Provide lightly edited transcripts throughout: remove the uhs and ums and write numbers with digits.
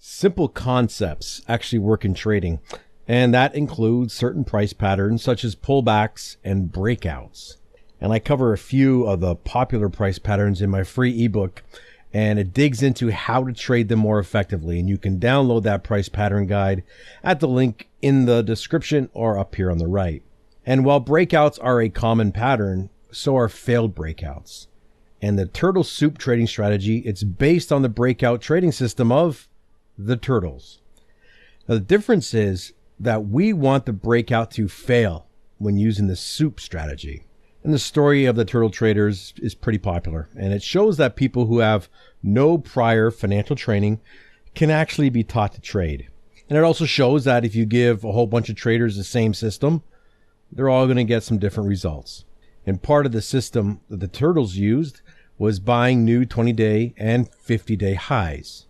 Simple concepts actually work in trading, and that includes certain price patterns such as pullbacks and breakouts. And I cover a few of the popular price patterns in my free ebook, and it digs into how to trade them more effectively. And you can download that price pattern guide at the link in the description or up here on the right. And while breakouts are a common pattern, so are failed breakouts. And the turtle soup trading strategy, it's based on the breakout trading system of the turtles. Now, the difference is that we want the breakout to fail when using the soup strategy. And the story of the turtle traders is pretty popular, and it shows that people who have no prior financial training can actually be taught to trade. And it also shows that if you give a whole bunch of traders the same system, they're all going to get some different results. And part of the system that the turtles used was buying new 20-day and 50-day highs.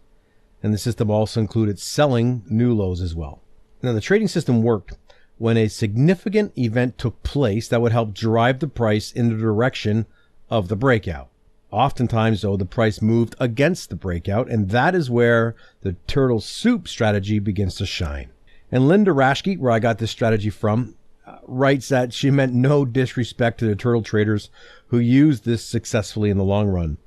And the system also included selling new lows as well. Now, the trading system worked when a significant event took place that would help drive the price in the direction of the breakout. Oftentimes, though, the price moved against the breakout, and that is where the turtle soup strategy begins to shine. And Linda Raschke, where I got this strategy from, writes that she meant no disrespect to the turtle traders who used this successfully in the long run.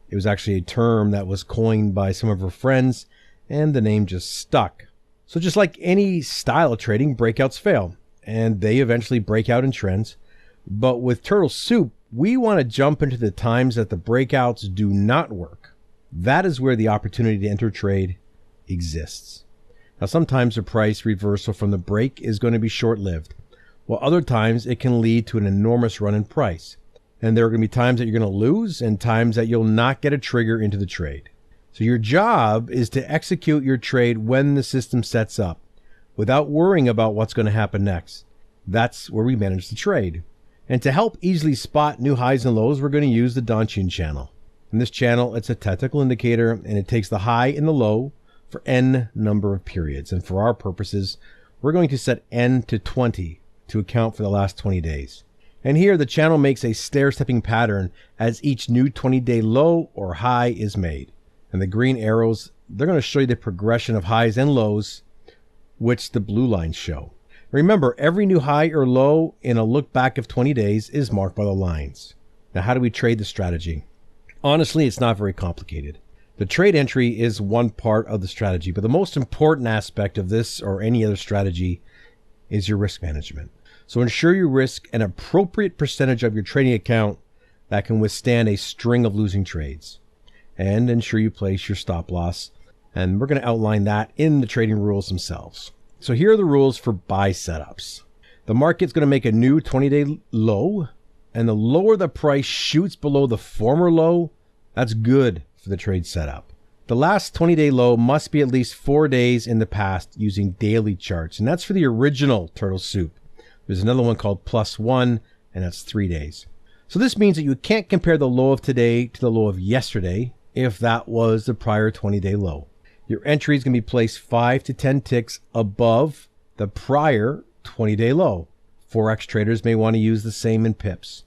It was actually a term that was coined by some of her friends, and the name just stuck. So just like any style of trading, breakouts fail, and they eventually break out in trends. But with turtle soup, we want to jump into the times that the breakouts do not work. That is where the opportunity to enter trade exists. Now, sometimes the price reversal from the break is going to be short-lived, while other times it can lead to an enormous run in price. And there are going to be times that you're going to lose and times that you'll not get a trigger into the trade. So your job is to execute your trade when the system sets up without worrying about what's going to happen next. That's where we manage the trade. And to help easily spot new highs and lows, we're going to use the Donchian channel. In this channel, it's a technical indicator, and it takes the high and the low for n number of periods. And for our purposes, we're going to set n to 20 to account for the last 20 days. And here the channel makes a stair-stepping pattern as each new 20-day low or high is made. And the green arrows, they're going to show you the progression of highs and lows, which the blue lines show. Remember, every new high or low in a look back of 20 days is marked by the lines. Now, how do we trade the strategy? Honestly, it's not very complicated. The trade entry is one part of the strategy, but the most important aspect of this or any other strategy is your risk management. So ensure you risk an appropriate percentage of your trading account that can withstand a string of losing trades. And ensure you place your stop loss. And we're going to outline that in the trading rules themselves. So here are the rules for buy setups. The market's going to make a new 20-day low, and the lower the price shoots below the former low, that's good for the trade setup. The last 20-day low must be at least 4 days in the past using daily charts, and that's for the original turtle soup. There's another one called +1, and that's 3 days. So this means that you can't compare the low of today to the low of yesterday if that was the prior 20-day low. Your entry is going to be placed 5 to 10 ticks above the prior 20-day low. Forex traders may want to use the same in pips.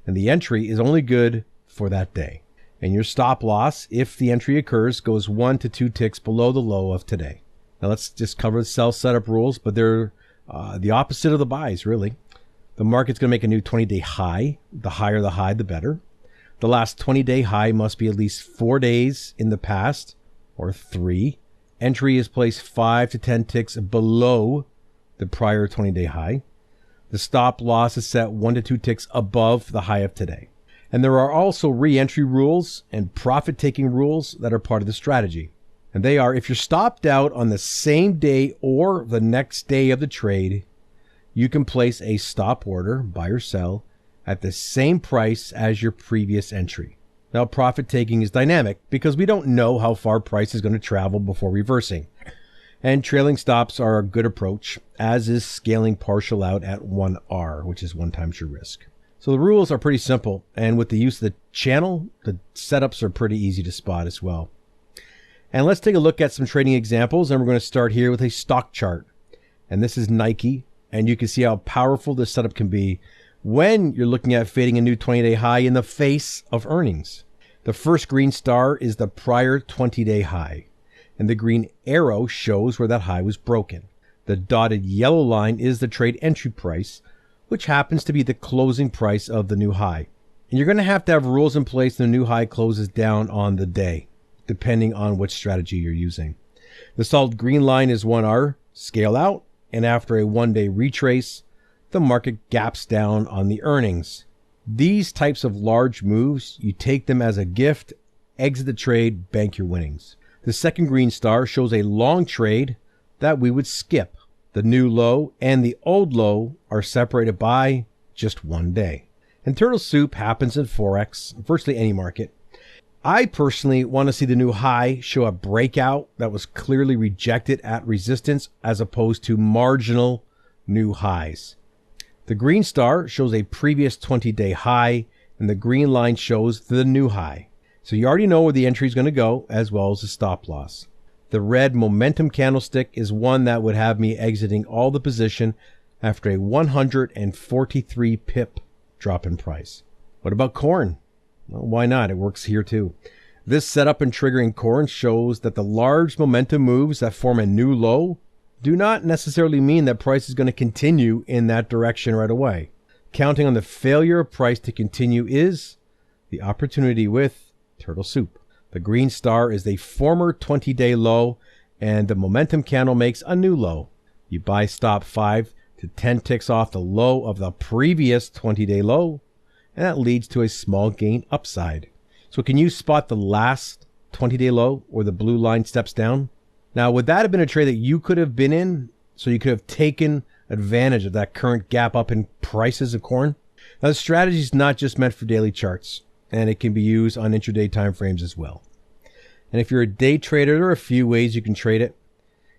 And the entry is only good for that day. And your stop loss, if the entry occurs, goes 1 to 2 ticks below the low of today. Now let's just cover the sell setup rules, but they're the opposite of the buys, really. The market's going to make a new 20-day high. The higher the high, the better. The last 20-day high must be at least 4 days in the past, or 3. Entry is placed 5 to 10 ticks below the prior 20-day high. The stop loss is set 1 to 2 ticks above the high of today. And there are also re-entry rules and profit-taking rules that are part of the strategy. And they are, if you're stopped out on the same day or the next day of the trade, you can place a stop order, buy or sell, at the same price as your previous entry. Now, profit taking is dynamic because we don't know how far price is going to travel before reversing. And trailing stops are a good approach, as is scaling partial out at 1R, which is 1 times your risk. So the rules are pretty simple, and with the use of the channel, the setups are pretty easy to spot as well. And let's take a look at some trading examples, and we're going to start here with a stock chart. And this is Nike, and you can see how powerful this setup can be when you're looking at fading a new 20-day high in the face of earnings. The first green star is the prior 20-day high. and the green arrow shows where that high was broken. The dotted yellow line is the trade entry price, which happens to be the closing price of the new high. And you're going to have rules in place when the new high closes down on the day, depending on which strategy you're using. The solid green line is 1R, scale out, and after a 1-day retrace, the market gaps down on the earnings. These types of large moves, you take them as a gift, exit the trade, bank your winnings. The second green star shows a long trade that we would skip. The new low and the old low are separated by just 1 day. And turtle soup happens in Forex, virtually any market. I personally want to see the new high show a breakout that was clearly rejected at resistance as opposed to marginal new highs. The green star shows a previous 20-day high, and the green line shows the new high. So you already know where the entry is going to go, as well as the stop loss. The red momentum candlestick is one that would have me exiting all the position after a 143 pip drop in price. What about corn? Well, why not? It works here too. This setup and triggering corn shows that the large momentum moves that form a new low do not necessarily mean that price is going to continue in that direction right away. Counting on the failure of price to continue is the opportunity with turtle soup. The green star is the former 20-day low, and the momentum candle makes a new low. You buy stop 5 to 10 ticks off the low of the previous 20-day low, and that leads to a small gain upside. So can you spot the last 20-day low where the blue line steps down? Now, would that have been a trade that you could have been in, so you could have taken advantage of that current gap up in prices of corn? Now, the strategy is not just meant for daily charts, and it can be used on intraday time frames as well. And if you're a day trader, there are a few ways you can trade it.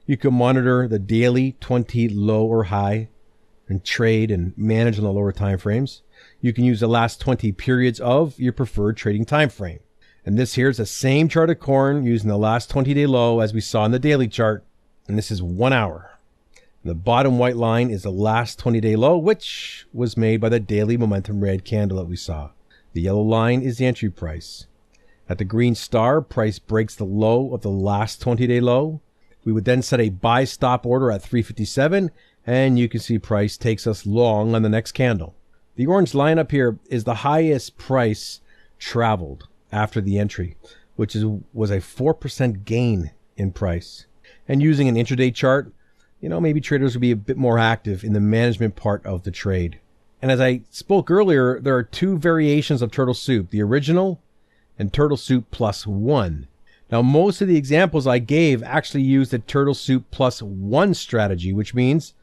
You can monitor the daily 20 low or high and trade and manage on the lower time frames. You can use the last 20 periods of your preferred trading time frame. And this here is the same chart of corn using the last 20-day low as we saw in the daily chart. And this is 1 hour. The bottom white line is the last 20-day low, which was made by the daily momentum red candle that we saw. The yellow line is the entry price. At the green star, price breaks the low of the last 20-day low. We would then set a buy stop order at 357, and you can see price takes us long on the next candle. The orange line up here is the highest price traveled after the entry, which was a 4% gain in price. And using an intraday chart, maybe traders would be a bit more active in the management part of the trade. And as I spoke earlier, there are 2 variations of turtle soup, the original and turtle soup plus 1. Now, most of the examples I gave actually use the turtle soup plus 1 strategy, which means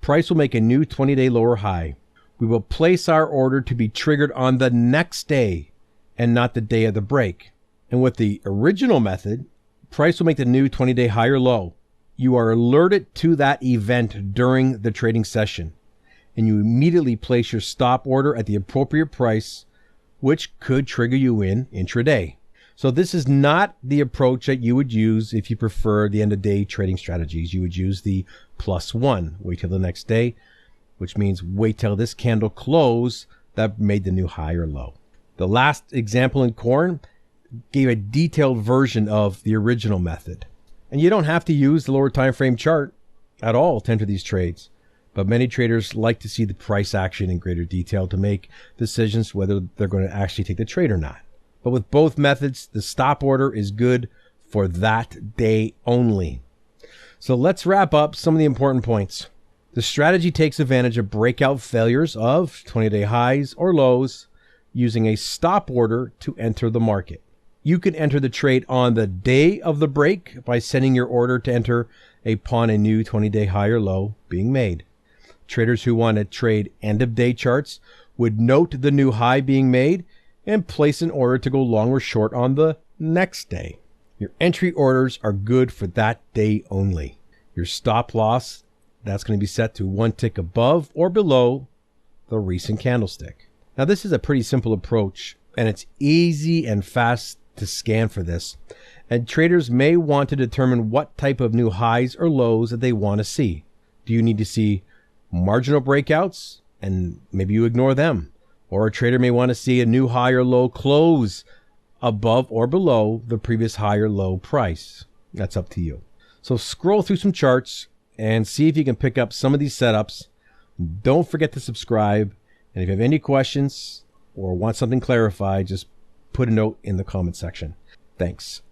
price will make a new 20-day lower high. We will place our order to be triggered on the next day and not the day of the break. And with the original method, price will make the new 20-day higher low. You are alerted to that event during the trading session, and you immediately place your stop order at the appropriate price, which could trigger you in intraday. So this is not the approach that you would use if you prefer the end-of-day trading strategies. You would use the plus 1, wait till the next day, which means wait till this candle close that made the new high or low. The last example in corn gave a detailed version of the original method. And you don't have to use the lower time frame chart at all to enter these trades. But many traders like to see the price action in greater detail to make decisions whether they're going to actually take the trade or not. But with both methods, the stop order is good for that day only. So let's wrap up some of the important points. The strategy takes advantage of breakout failures of 20-day highs or lows using a stop order to enter the market. You can enter the trade on the day of the break by sending your order to enter upon a new 20-day high or low being made. Traders who want to trade end-of-day charts would note the new high being made and place an order to go long or short on the next day. Your entry orders are good for that day only. Your stop loss, that's going to be set to 1 tick above or below the recent candlestick. Now, this is a pretty simple approach, and it's easy and fast to scan for this. And traders may want to determine what type of new highs or lows that they want to see. Do you need to see marginal breakouts? And maybe you ignore them. Or a trader may want to see a new high or low close above or below the previous high or low price. That's up to you. So scroll through some charts and see if you can pick up some of these setups. Don't forget to subscribe. And if you have any questions or want something clarified, just put a note in the comment section. Thanks.